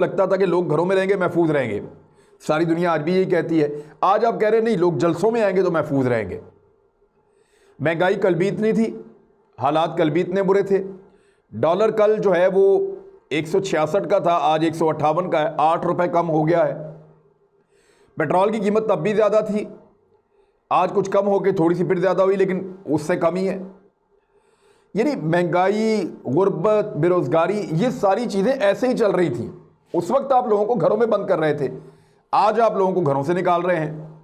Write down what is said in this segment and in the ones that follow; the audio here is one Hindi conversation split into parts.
लगता था कि लोग घरों में रहेंगे, महफूज रहेंगे। सारी दुनिया आज भी यही कहती है। आज आप कह रहे हैं नहीं, लोग जलसों में आएंगे तो महफूज रहेंगे। महंगाई कल भी इतनी थी, हालात कल भी इतने बुरे थे। डॉलर कल जो है वो 166 का था, आज 158 का है, 8 रुपए कम हो गया है। पेट्रोल की कीमत तब भी ज़्यादा थी, आज कुछ कम होकर थोड़ी सी फिर ज़्यादा हुई, लेकिन उससे कम ही है। यानी महंगाई, गुर्बत, बेरोज़गारी, ये सारी चीज़ें ऐसे ही चल रही थी। उस वक्त आप लोगों को घरों में बंद कर रहे थे, आज आप लोगों को घरों से निकाल रहे हैं।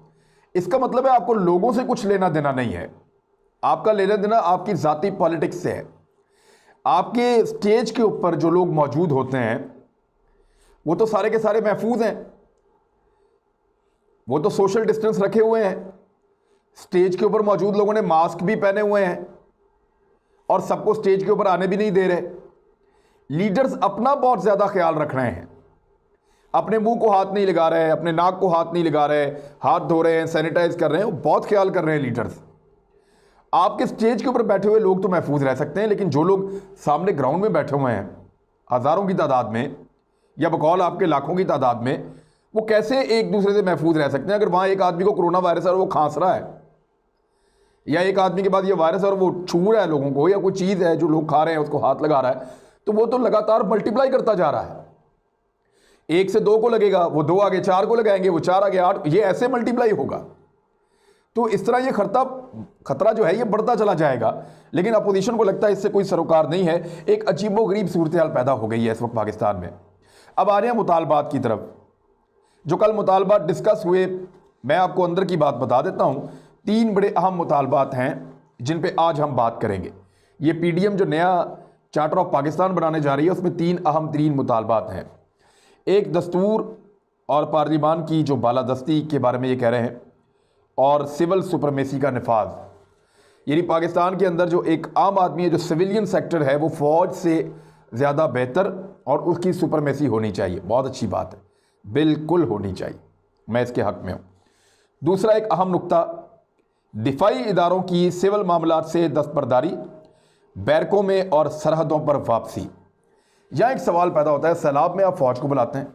इसका मतलब है आपको लोगों से कुछ लेना देना नहीं है, आपका लेना देना आपकी ज़ाती पॉलिटिक्स से है। आपके स्टेज के ऊपर जो लोग मौजूद होते हैं वो तो सारे के सारे महफूज हैं, वो तो सोशल डिस्टेंस रखे हुए हैं। स्टेज के ऊपर मौजूद लोगों ने मास्क भी पहने हुए हैं और सबको स्टेज के ऊपर आने भी नहीं दे रहे। लीडर्स अपना बहुत ज़्यादा ख्याल रख रहे हैं, अपने मुंह को हाथ नहीं लगा रहे, अपने नाक को हाथ नहीं लगा रहे, हाथ धो रहे हैं, सैनिटाइज कर रहे हैं, बहुत ख्याल कर रहे हैं लीडर्स। आपके स्टेज के ऊपर बैठे हुए लोग तो महफूज रह सकते हैं, लेकिन जो लोग सामने ग्राउंड में बैठे हुए हैं हज़ारों की तादाद में या बकौल आपके लाखों की तादाद में, वो कैसे एक दूसरे से महफूज रह सकते हैं? अगर वहाँ एक आदमी को कोरोना वायरस है और वो खांस रहा है, या एक आदमी के बाद ये वायरस है और वो छू रहा है लोगों को, या कोई चीज़ है जो लोग खा रहे हैं उसको हाथ लगा रहा है, तो वो तो लगातार मल्टीप्लाई करता जा रहा है। 1 से 2 को लगेगा, वो 2 आगे 4 को लगाएंगे, वो 4 आगे 8, ये ऐसे मल्टीप्लाई होगा। तो इस तरह ये खतरा जो है ये बढ़ता चला जाएगा। लेकिन अपोजिशन को लगता है इससे कोई सरोकार नहीं है। एक अजीबोगरीब सूरत हाल पैदा हो गई है इस वक्त पाकिस्तान में। अब आ रहे हैं मुतालबात की तरफ। जो कल मुतालबात डिस्कस हुए, मैं आपको अंदर की बात बता देता हूँ। 3 बड़े अहम मुतालबात हैं जिन पे आज हम बात करेंगे। ये PDM जो नया चार्टर ऑफ पाकिस्तान बनाने जा रही है उसमें 3 अहम तरीन मुतालबात हैं। एक दस्तूर और पार्लिमान की जो बालादस्ती के बारे में ये कह रहे हैं, और सिविल सुपरमेसी का नफाज। यानी पाकिस्तान के अंदर जो एक आम आदमी है, जो सिविलियन सेक्टर है, वो फ़ौज से ज़्यादा बेहतर और उसकी सुपरमेसी होनी चाहिए। बहुत अच्छी बात है, बिल्कुल होनी चाहिए, मैं इसके हक़ में हूँ। दूसरा एक अहम नुक्ता, दिफाई इदारों की सिविल मामलात से दस्तबरदारी, बैरकों में और सरहदों पर वापसी। यहाँ एक सवाल पैदा होता है, सैलाब में आप फ़ौज को बुलाते हैं,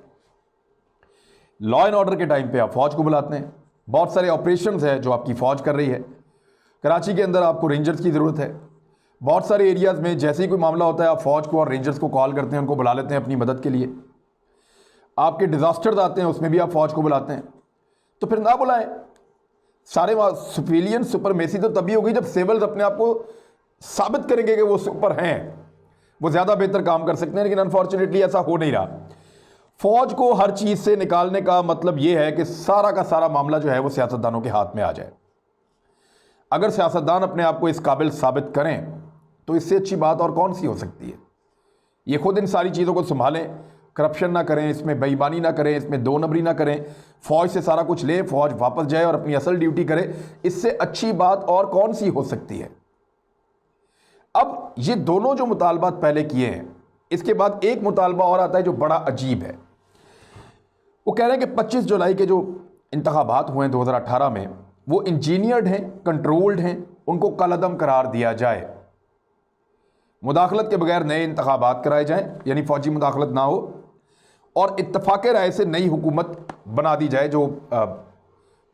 लॉ एंड ऑर्डर के टाइम पे आप फ़ौज को बुलाते हैं, बहुत सारे ऑपरेशंस है जो आपकी फ़ौज कर रही है। कराची के अंदर आपको रेंजर्स की ज़रूरत है। बहुत सारे एरियाज़ में जैसे ही कोई मामला होता है आप फ़ौज को और रेंजर्स को कॉल करते हैं, उनको बुला लेते हैं अपनी मदद के लिए। आपके डिज़ास्टर्स आते हैं उसमें भी आप फ़ौज को बुलाते हैं। तो फिर ना बुलाएं। सारे सिविलियन सुपरमेसी तो तभी होगी जब सिविल्स अपने आप को साबित करेंगे कि वो सुपर हैं, वो ज़्यादा बेहतर काम कर सकते हैं। लेकिन अनफॉर्चुनेटली ऐसा हो नहीं रहा। फ़ौज को हर चीज़ से निकालने का मतलब ये है कि सारा का सारा मामला जो है वो सियासतदानों के हाथ में आ जाए। अगर सियासतदान अपने आप को इस काबिल साबित करें तो इससे अच्छी बात और कौन सी हो सकती है। ये खुद इन सारी चीज़ों को संभालें, करप्शन ना करें, इसमें बेईमानी ना करें, इसमें दो नंबरी ना करें, फ़ौज से सारा कुछ ले, फ़ौज वापस जाए और अपनी असल ड्यूटी करे। इससे अच्छी बात और कौन सी हो सकती है। अब ये दोनों जो मुतालबात पहले किए हैं, इसके बाद एक मुतालबा और आता है जो बड़ा अजीब है। वो कह रहे हैं कि 25 जुलाई के जो इंतखाबात हुए हैं 2018 में, वो इंजीनियर्ड हैं, कंट्रोल्ड हैं, उनको कलअदम करार दिया जाए, मुदाखलत के बगैर नए इंतखाबात कराए जाएं, यानी फौजी मुदाखलत ना हो, और इत्तफाक़े राय से नई हुकूमत बना दी जाए। जो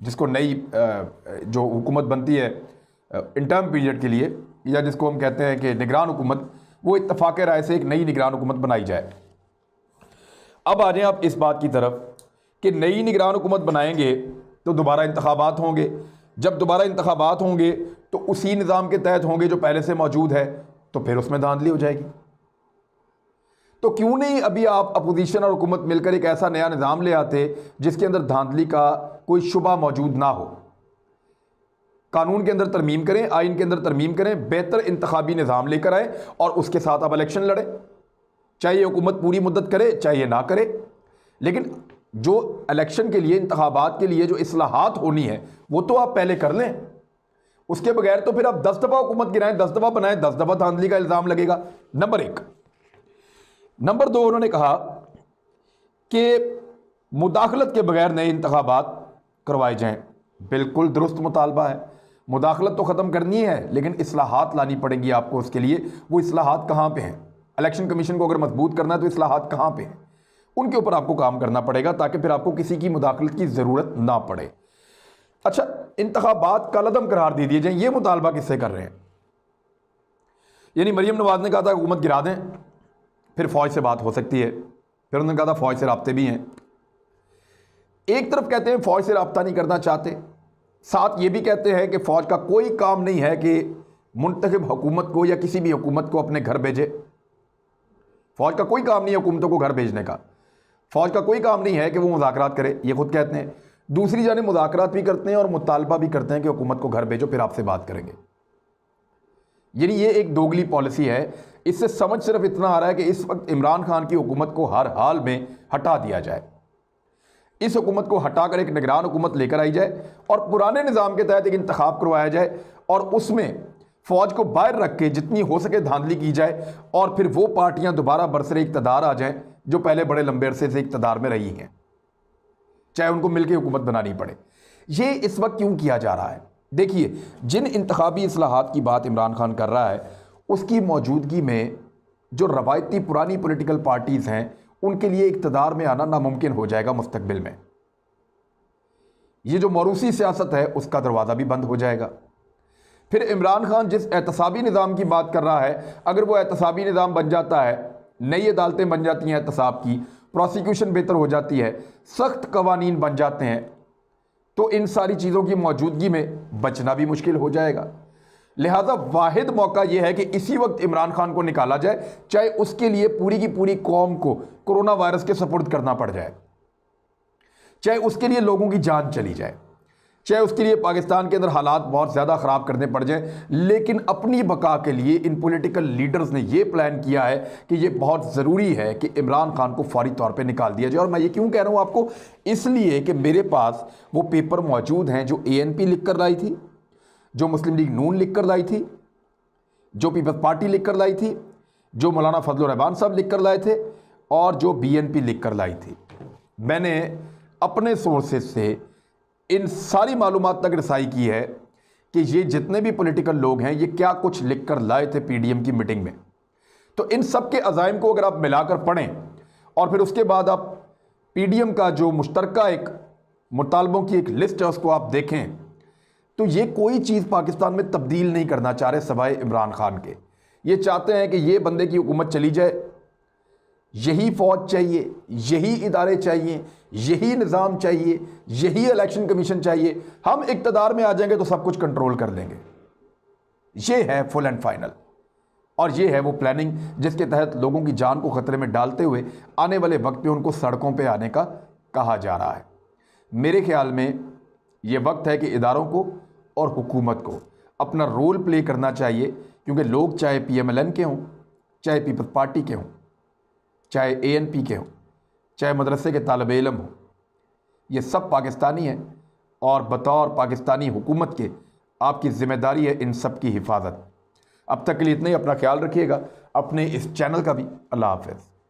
जिसको नई जो हुकूमत बनती है इंटर्म पीरियड के लिए, या जिसको हम कहते हैं कि निगरान हुकूमत, वो इत्तफाक़े राय से एक नई निगरान हुकूमत बनाई जाए। अब आ जाएं आप इस बात की तरफ कि नई निगरान हुकूमत बनाएंगे तो दोबारा इंतखाबात होंगे। जब दोबारा इंतखाबात होंगे तो उसी निज़ाम के तहत होंगे जो पहले से मौजूद है, तो फिर उसमें धांधली हो जाएगी। तो क्यों नहीं अभी आप अपोजिशन और हुकूमत मिलकर एक ऐसा नया निज़ाम ले आते जिसके अंदर धांधली का कोई शुबा मौजूद ना हो। कानून के अंदर तरमीम करें, आइन के अंदर तरमीम करें, बेहतर इंतखाबी निज़ाम लेकर आए और उसके साथ आप इलेक्शन लड़ें। चाहे हुकूमत पूरी मुद्दत करे, चाहे ना करे, लेकिन जो इलेक्शन के लिए, इंतखाबात के लिए जो इस्लाहात होनी है वो तो आप पहले कर लें। उसके बगैर तो फिर आप 10 दफ़ा हुकूमत गिराएं, 10 दफ़ा बनाएं, 10 दफ़ा धांधली का इल्ज़ाम लगेगा। नंबर 1। नंबर 2, उन्होंने कहा कि मुदाखलत के बगैर नए इंतखाबात करवाए जाएं। बिल्कुल दुरुस्त मुतालबा है। मुदाखलत तो ख़त्म करनी है, लेकिन इस्लाहात लानी पड़ेंगी आपको उसके लिए। वो इस्लाहात कहाँ पे हैं? इलेक्शन कमीशन को अगर मजबूत करना है तो इस्लाहात कहाँ पे हैं? उनके ऊपर आपको काम करना पड़ेगा ताकि फिर आपको किसी की मुदाखलत की ज़रूरत ना पड़े। अच्छा, इंतखाबात कलअदम करार दे दिए जाएं, ये मुतालबा किससे कर रहे हैं? यानी मरीम नवाज ने कहा था हुकूमत गिरा दें, फिर फ़ौज से बात हो सकती है, फिर उन्होंने कहा था फ़ौज से राब्ते भी हैं। एक तरफ कहते हैं फ़ौज से राब्ता नहीं करना चाहते, साथ ये भी कहते हैं कि फ़ौज का कोई काम नहीं है कि मुंतखब हुकूमत को या किसी भी हुकूमत को अपने घर भेजे। फ़ौज का कोई काम नहीं है हुकूमतों को घर भेजने का, फ़ौज का कोई काम नहीं है कि वो मुज़ाकरात करे, ये खुद कहते हैं। दूसरी जाने मुज़ाकरात भी करते हैं और मुतालबा भी करते हैं कि हुकूमत को घर भेजो, फिर आपसे बात करेंगे। यानी ये एक दोगली पॉलिसी है। इससे समझ सिर्फ इतना आ रहा है कि इस वक्त इमरान खान की हुकूमत को हर हाल में हटा दिया जाए, इस हुकूमत को हटाकर एक निगरान हुकूमत लेकर आई जाए और पुराने निज़ाम के तहत एक इंतखाब करवाया जाए और उसमें फ़ौज को बाहर रख के जितनी हो सके धांधली की जाए और फिर वो पार्टियां दोबारा बरसरे इक़्तिदार आ जाएं जो पहले बड़े लंबे अरसे से इक़्तिदार में रही हैं, चाहे उनको मिलकर हुकूमत बनानी पड़े। ये इस वक्त क्यों किया जा रहा है? देखिए, जिन इंतखाबी इस्लाहात की बात इमरान खान कर रहा है उसकी मौजूदगी में जो रवायती पुरानी पॉलिटिकल पार्टीज़ हैं उनके लिए इक़्तिदार में आना नामुमकिन हो जाएगा मुस्तकबिल में। ये जो मौरूसी सियासत है उसका दरवाज़ा भी बंद हो जाएगा। फिर इमरान खान जिस एहतसाबी निज़ाम की बात कर रहा है, अगर वो एहतसाबी निज़ाम बन जाता है, नई अदालतें बन जाती हैं एहतसाब की, प्रोसिक्यूशन बेहतर हो जाती है, सख्त कवानीन बन जाते हैं, तो इन सारी चीज़ों की मौजूदगी में बचना भी मुश्किल हो जाएगा। लिहाजा वाहिद मौका यह है कि इसी वक्त इमरान खान को निकाला जाए, चाहे उसके लिए पूरी की पूरी कौम को कोरोना वायरस के सपुर्द करना पड़ जाए, चाहे उसके लिए लोगों की जान चली जाए, चाहे उसके लिए पाकिस्तान के अंदर हालात बहुत ज़्यादा ख़राब करने पड़ जाए, लेकिन अपनी बका के लिए इन पॉलिटिकल लीडर्स ने यह प्लान किया है कि यह बहुत ज़रूरी है कि इमरान खान को फौरी तौर पे निकाल दिया जाए। और मैं ये क्यों कह रहा हूँ आपको, इसलिए कि मेरे पास वो पेपर मौजूद हैं जो ANP लिख कर लाई थी, जो मुस्लिम लीग नून लिख कर लाई थी, जो पीपल्स पार्टी लिख कर लाई थी, जो मौलाना फजल रहमान साहब लिख कर लाए थे और जो BNP लिख कर लाई थी। मैंने अपने सोर्सेज से इन सारी मालूमात तक रसाई की है कि ये जितने भी पॉलिटिकल लोग हैं ये क्या कुछ लिख कर लाए थे PDM की मीटिंग में। तो इन सब के अज़ाइम को अगर आप मिलाकर पढ़ें और फिर उसके बाद आप PDM का जो मुश्तरका एक मुतालबों की एक लिस्ट है उसको आप देखें, तो ये कोई चीज़ पाकिस्तान में तब्दील नहीं करना चाह रहे सवाए इमरान खान के। ये चाहते हैं कि ये बंदे की हुकूमत चली जाए, यही फ़ौज चाहिए, यही इदारे चाहिए, यही निज़ाम चाहिए, यही इलेक्शन कमीशन चाहिए, हम इक़्तिदार में आ जाएंगे तो सब कुछ कंट्रोल कर लेंगे। ये है फुल एंड फाइनल और ये है वो प्लानिंग जिसके तहत लोगों की जान को ख़तरे में डालते हुए आने वाले वक्त में उनको सड़कों पे आने का कहा जा रहा है। मेरे ख्याल में ये वक्त है कि इदारों को और हुकूमत को अपना रोल प्ले करना चाहिए, क्योंकि लोग चाहे PMLN के हों, चाहे पीपल्स पार्टी के हों, चाहे ANP के हों, चाहे मदरसे के तालिब इल्म हों, ये सब पाकिस्तानी हैं और बतौर पाकिस्तानी हुकूमत के आपकी ज़िम्मेदारी है इन सब की हिफाजत। अब तक के लिए इतना ही। अपना ख्याल रखिएगा, अपने इस चैनल का भी। अल्लाह हाफ़िज़।